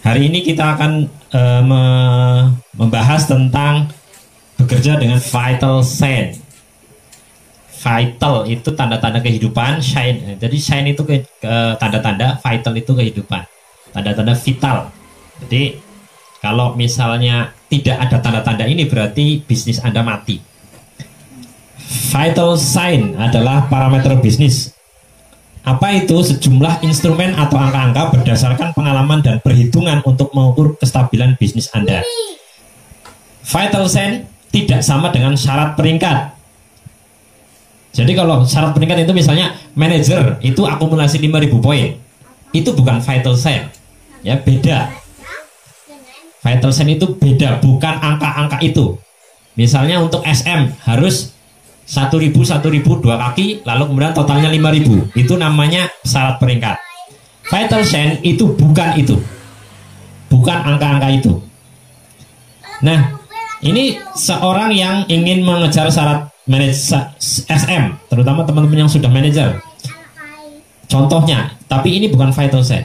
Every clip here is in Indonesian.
Hari ini kita akan membahas tentang bekerja dengan vital sign. Vital itu tanda-tanda kehidupan, sign. Jadi sign itu tanda-tanda, vital itu kehidupan. Tanda-tanda vital. Jadi kalau misalnya tidak ada tanda-tanda ini berarti bisnis Anda mati. Vital sign adalah parameter bisnis. Apa itu? Sejumlah instrumen atau angka-angka berdasarkan pengalaman dan perhitungan untuk mengukur kestabilan bisnis Anda. Vital sign tidak sama dengan syarat peringkat. Jadi kalau syarat peringkat itu misalnya manajer itu akumulasi 5.000 poin, itu bukan vital sign, ya, beda. Vital sign itu beda, bukan angka-angka itu. Misalnya untuk SM harus 1.000 2 kaki, lalu kemudian totalnya 5.000, itu namanya syarat peringkat. Vital sign itu, bukan angka-angka itu. Nah, ini seorang yang ingin mengejar syarat SM, terutama teman-teman yang sudah manajer. Contohnya, tapi ini bukan vital sign.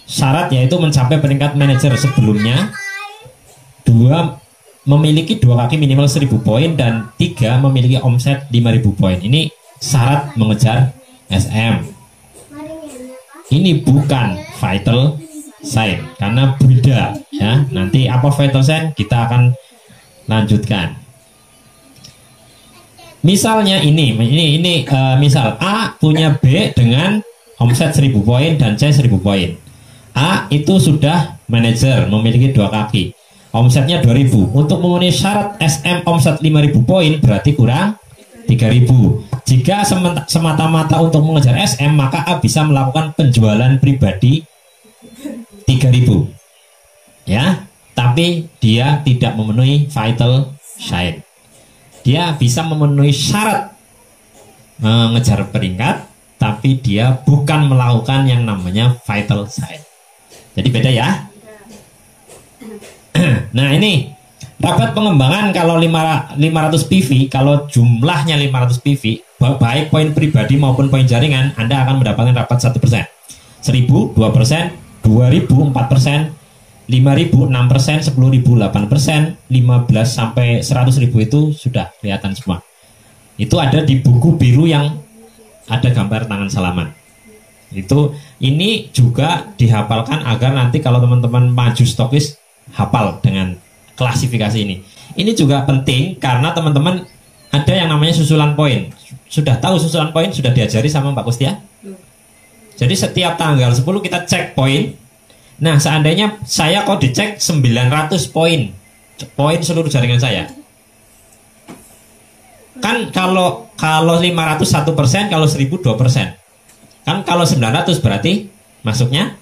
Syarat yaitu mencapai peringkat manajer sebelumnya, 2 memiliki 2 kaki minimal 1.000 poin, dan 3 memiliki omset 5.000 poin. Ini syarat mengejar SM. Ini bukan vital sign karena beda, ya. Nanti apa vital sign kita akan lanjutkan. Misalnya misal A punya B dengan omset 1.000 poin dan C 1.000 poin. A itu sudah manajer, memiliki 2 kaki, omsetnya 2.000. Untuk memenuhi syarat SM omset 5.000 poin berarti kurang 3.000. Jika semata-mata untuk mengejar SM, maka A bisa melakukan penjualan pribadi 3.000, ya, tapi dia tidak memenuhi vital sign. Dia bisa memenuhi syarat mengejar peringkat, tapi dia bukan melakukan yang namanya vital sign. Jadi beda, ya. Nah, ini rapat pengembangan kalau 500 PV, kalau jumlahnya 500 PV, baik poin pribadi maupun poin jaringan, Anda akan mendapatkan rapat 1%, 1.000 2%, 2.000 4%, 5.000 6%, 10.000 8%, 15 sampai 100.000 itu sudah kelihatan semua. Itu ada di buku biru yang ada gambar tangan salaman. Ini juga dihafalkan agar nanti kalau teman-teman maju stokis hafal dengan klasifikasi ini. Ini juga penting karena teman-teman ada yang namanya susulan poin. Sudah tahu susulan poin? Sudah diajari sama Mbak Kustia? Jadi setiap tanggal 10 kita cek poin. Nah, seandainya saya kok dicek 900 poin seluruh jaringan saya. Kan kalau 500 1%, kalau 1000 2%. Kan kalau 900 berarti masuknya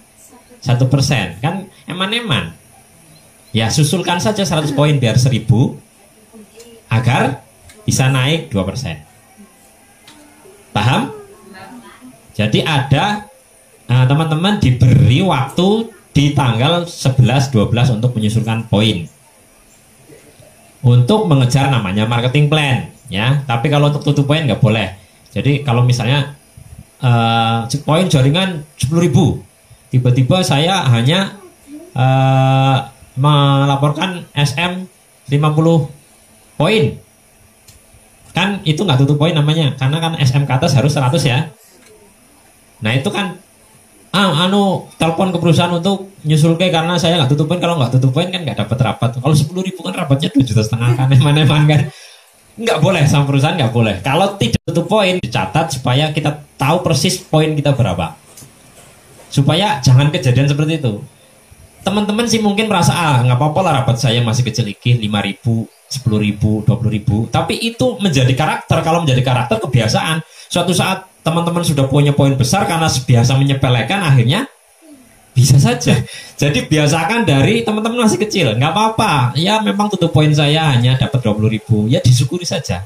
1%. Kan eman-eman. Ya, susulkan saja 100 poin biar 1.000 agar bisa naik 2%. Paham? Jadi ada teman-teman diberi waktu di tanggal 11-12 untuk menyusulkan poin untuk mengejar namanya marketing plan, ya. Tapi kalau untuk tutup poin nggak boleh. Jadi kalau misalnya poin jaringan 10.000, tiba-tiba saya hanya melaporkan SM 50 poin, kan itu nggak tutup poin namanya, karena kan SM ke atas harus 100, ya. Nah, itu kan telepon ke perusahaan untuk nyusul karena saya nggak tutup poin. Kalau nggak tutup poin kan nggak dapat rapat. Kalau 10.000 kan rapatnya 2,5 juta kan, eman-eman kan. Nggak boleh, sama perusahaan nggak boleh. Kalau tidak tutup poin dicatat supaya kita tahu persis poin kita berapa, supaya jangan kejadian seperti itu. Teman-teman sih mungkin merasa nggak apa-apa lah, rapat saya masih kecil iki 5.000 10.000 20.000, tapi itu menjadi karakter. Kalau menjadi karakter kebiasaan, suatu saat teman-teman sudah punya poin besar karena biasa menyepelekan, akhirnya bisa saja. Jadi biasakan dari teman-teman masih kecil, nggak apa-apa, ya memang tutup poin saya hanya dapat 20.000, ya disyukuri saja.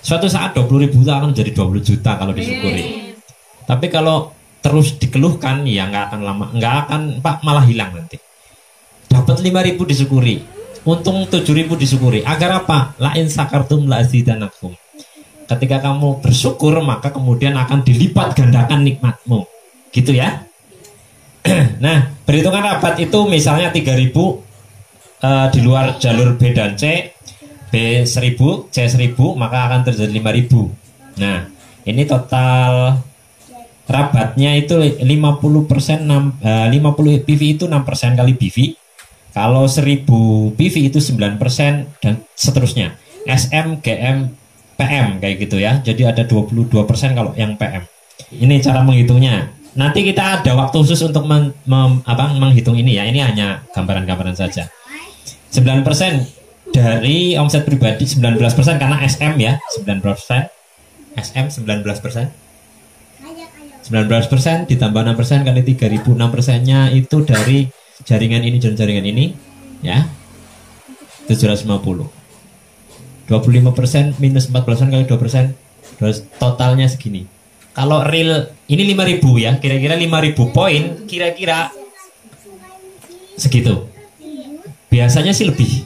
Suatu saat 20.000 itu akan menjadi 20 juta kalau disyukuri. Tapi kalau terus dikeluhkan, ya nggak akan lama, nggak akan malah hilang nanti. Dapat 5.000 disyukuri, untung 7.000 disyukuri. Agar apa? La in sakartum la azidanakum. Ketika kamu bersyukur, maka kemudian akan dilipat gandakan nikmatmu. Gitu, ya. Nah, perhitungan rabat itu misalnya 3.000 di luar jalur B dan C, B 1.000, C 1.000, maka akan terjadi 5.000. Nah, ini total rabatnya itu 50%, 50 PV itu 6% kali PV. Kalau 1000 PV itu 9% dan seterusnya. SM, GM, PM kayak gitu ya. Jadi ada 22% kalau yang PM. Ini cara menghitungnya. Nanti kita ada waktu khusus untuk menghitung ini ya. Ini hanya gambaran-gambaran saja. 9% dari omset pribadi, 19% karena SM ya, 19%. SM 19%. 19% ditambah 6% kali 3.000, 6%-nya itu dari jaringan ini dan jaringan ini ya, 750. 25% minus 14% kali 2%, totalnya segini. Kalau real ini 5.000 ya, kira-kira 5.000 poin, kira-kira segitu. Biasanya sih lebih.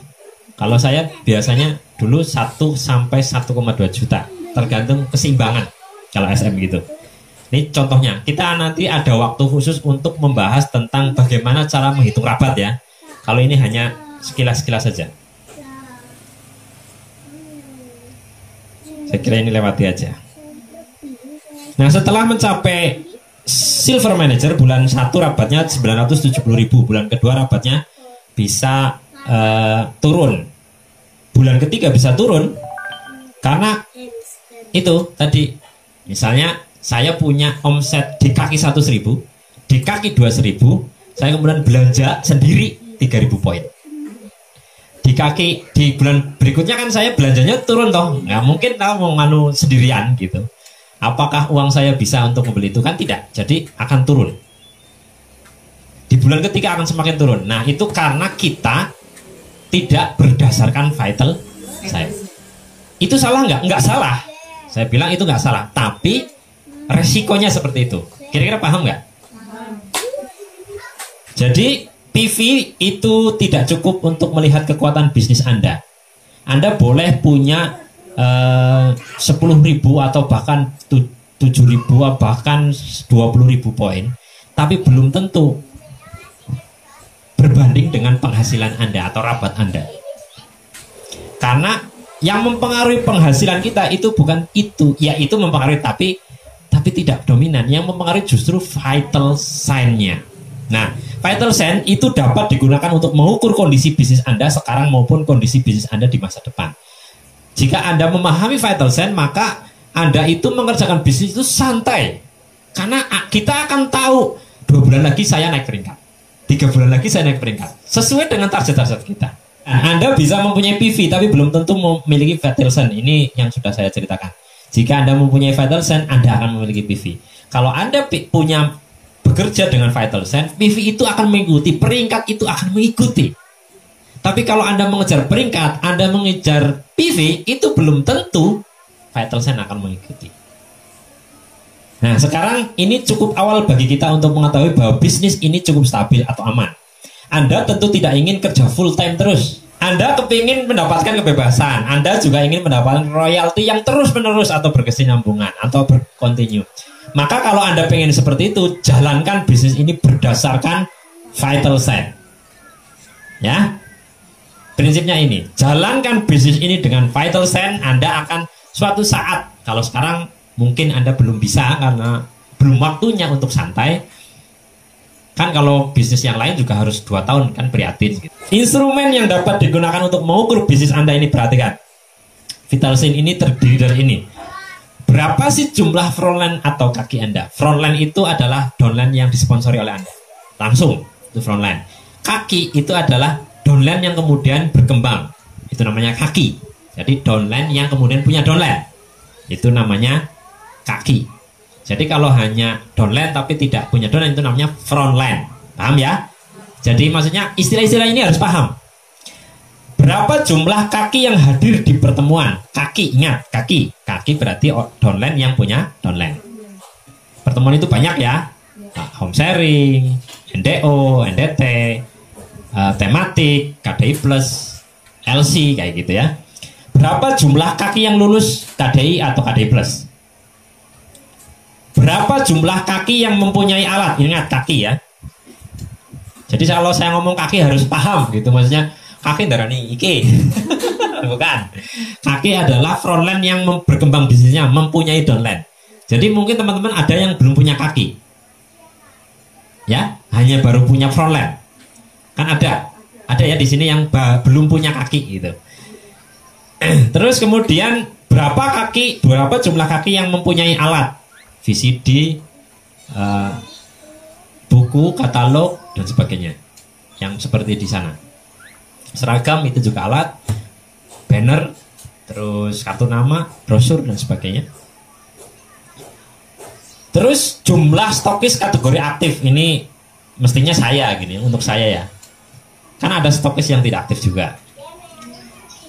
Kalau saya biasanya dulu 1 sampai 1,2 juta, tergantung keseimbangan kalau SM gitu. Ini contohnya, kita nanti ada waktu khusus untuk membahas tentang bagaimana cara menghitung rabat ya. Kalau ini hanya sekilas-sekilas saja. Saya kira ini lewati aja. Nah, setelah mencapai Silver Manager, bulan 1 rabatnya 970.000, bulan kedua rabatnya bisa turun. Bulan ketiga bisa turun karena itu tadi, misalnya saya punya omset di kaki 1.000, di kaki 2.000, saya kemudian belanja sendiri 3.000 poin. Di kaki di bulan berikutnya kan saya belanjanya turun toh, nggak mungkin tahu mau nganu sendirian gitu. Apakah uang saya bisa untuk membeli itu? Kan tidak, jadi akan turun. Di bulan ketiga akan semakin turun. Nah, itu karena kita tidak berdasarkan vital sign. Itu salah nggak? Nggak salah. Saya bilang itu nggak salah, tapi resikonya seperti itu. Kira-kira paham nggak? Jadi PV itu tidak cukup untuk melihat kekuatan bisnis Anda. Anda boleh punya 10.000 atau bahkan 7.000, bahkan 20.000 poin, tapi belum tentu berbanding dengan penghasilan Anda atau rabat Anda. Karena yang mempengaruhi penghasilan kita itu bukan itu, ya itu mempengaruhi tapi tidak dominan. Yang mempengaruhi justru vital sign-nya. Nah, vital sign itu dapat digunakan untuk mengukur kondisi bisnis Anda sekarang maupun kondisi bisnis Anda di masa depan. Jika Anda memahami vital sign, maka Anda itu mengerjakan bisnis itu santai. Karena kita akan tahu 2 bulan lagi saya naik peringkat, 3 bulan lagi saya naik peringkat, sesuai dengan target-target kita. Nah, Anda bisa mempunyai PV tapi belum tentu memiliki vital sign. Ini yang sudah saya ceritakan. Jika Anda mempunyai vital sign, Anda akan memiliki PV. Kalau Anda punya bekerja dengan vital sign, PV itu akan mengikuti, peringkat itu akan mengikuti. Tapi kalau Anda mengejar peringkat, Anda mengejar PV, itu belum tentu vital sign akan mengikuti. Nah, sekarang ini cukup awal bagi kita untuk mengetahui bahwa bisnis ini cukup stabil atau aman. Anda tentu tidak ingin kerja full time terus. Anda kepingin mendapatkan kebebasan. Anda juga ingin mendapatkan royalti yang terus-menerus atau berkesinambungan atau berkontinu. Maka kalau Anda pengen seperti itu, jalankan bisnis ini berdasarkan vital sign. Ya, prinsipnya ini. Jalankan bisnis ini dengan vital sign. Anda akan suatu saat, kalau sekarang mungkin Anda belum bisa karena belum waktunya untuk santai. Kan kalau bisnis yang lain juga harus 2 tahun kan prihatin gitu. Instrumen yang dapat digunakan untuk mengukur bisnis Anda ini, perhatikan. Vital sign ini terdiri dari ini. Berapa sih jumlah frontline atau kaki Anda? Frontline itu adalah downline yang disponsori oleh Anda. Langsung, itu frontline. Kaki itu adalah downline yang kemudian berkembang. Itu namanya kaki. Jadi downline yang kemudian punya downline. Itu namanya kaki. Jadi kalau hanya downline tapi tidak punya downline itu namanya frontline. Paham ya? Jadi maksudnya istilah-istilah ini harus paham. Berapa jumlah kaki yang hadir di pertemuan? Kaki, ingat, kaki. Kaki berarti downline yang punya downline. Pertemuan itu banyak ya. Home sharing, NDO, NDT, tematik, KDI plus, LC kayak gitu ya. Berapa jumlah kaki yang lulus KDI atau KDI plus? Berapa jumlah kaki yang mempunyai alat? Ingat, kaki ya. Jadi kalau saya ngomong kaki harus paham gitu, maksudnya kaki darani iki. Bukan. Kaki adalah frontline yang berkembang bisnisnya, mempunyai downline. Jadi mungkin teman-teman ada yang belum punya kaki. Ya, hanya baru punya frontline. Kan ada ya di sini yang belum punya kaki gitu. Terus kemudian berapa jumlah kaki yang mempunyai alat VCD, buku, katalog dan sebagainya, yang seperti di sana. Seragam itu juga alat, banner, terus kartu nama, brosur dan sebagainya. Terus jumlah stokis kategori aktif ini mestinya saya gini, untuk saya ya. Kan ada stokis yang tidak aktif juga.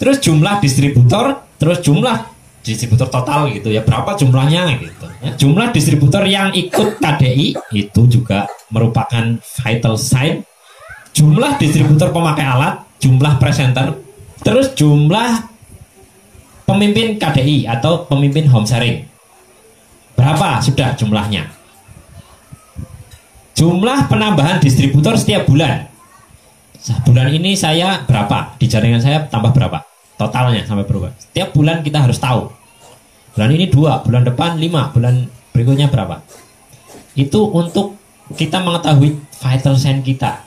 Terus jumlah distributor, terus jumlah distributor total gitu ya, berapa jumlahnya gitu. Ya, jumlah distributor yang ikut KDI itu juga merupakan vital sign. Jumlah distributor pemakai alat, jumlah presenter, terus jumlah pemimpin KDI atau pemimpin home sharing. Berapa sudah jumlahnya? Jumlah penambahan distributor setiap bulan. Bulan ini saya berapa? Di jaringan saya tambah berapa? Totalnya sampai berapa? Setiap bulan kita harus tahu. Bulan ini 2, bulan depan 5, bulan berikutnya berapa? Itu untuk kita mengetahui vital sign kita.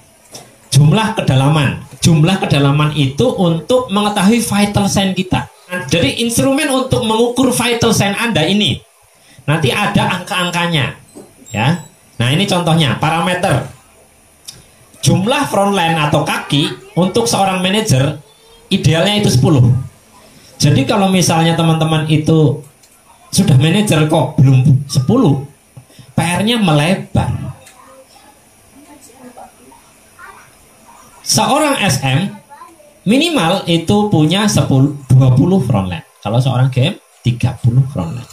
Jumlah kedalaman itu untuk mengetahui vital sign kita. Jadi instrumen untuk mengukur vital sign Anda ini nanti ada angka-angkanya, ya. Nah ini contohnya parameter. Jumlah frontline atau kaki untuk seorang manajer idealnya itu 10. Jadi kalau misalnya teman-teman itu sudah manajer kok belum 10, PR-nya melebar. Seorang SM minimal itu punya 20 frontline. Kalau seorang GM 30 frontline.